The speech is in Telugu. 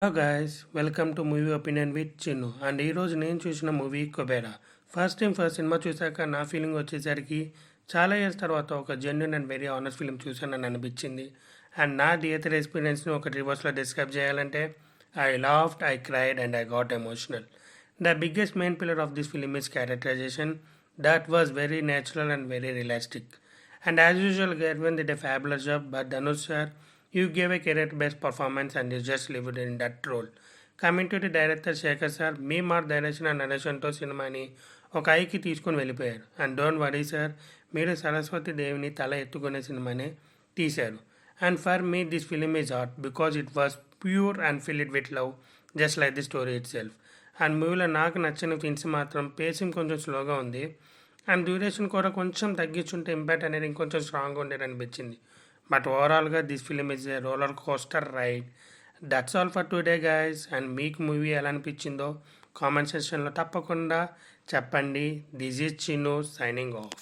Hello guys welcome to movie opinion with Chinnu and ఈరోజు నేను చూసిన మూవీ కుబేరా. ఫస్ట్ సినిమా చూశాక నా ఫీలింగ్ వచ్చేసరికి చాలా ఇయర్స్ తర్వాత ఒక genuine and very honest film చూసానని అనిపించింది. అండ్ నా థియేటర్ ఎక్స్పీరియన్స్ని ఒక రివర్స్లో డిస్క్రైబ్ చేయాలంటే I laughed, I cried and I got emotional. The biggest main pillar of this film is characterization that was very natural and very realistic. And as usual, Gerwin did a fabulous job, but Dhanush sir, you gave a career-based performance and you just lived in that role. Coming to the director Shekhar sir, మీ మార్ డైరెక్షన్ అండ్ నరేషన్తో సినిమాని ఒక ఐకి తీసుకొని వెళ్ళిపోయారు. అండ్ డోంట్ వరీ సార్, మీరు సరస్వతి దేవిని తల ఎత్తుకునే సినిమానే తీశారు. And for me this film is art because it was pure and filled with love, just like the story it self. And మూవీలో నాకు నచ్చిన థింగ్స్ మాత్రం పేసింగ్ కొంచెం స్లోగా ఉంది అండ్ డ్యూరేషన్ కూడా కొంచెం తగ్గించుంటే ఇంపాక్ట్ అనేది ఇంకొంచెం స్ట్రాంగ్గా ఉండేది అనిపించింది. బట్ ఓవరాల్గా this film is a roller coaster ride. That's all for today guys. And మీకు మూవీ ఎలా అనిపించిందో కామెంట్ సెక్షన్లో తప్పకుండా చెప్పండి. This is Chinnu signing of.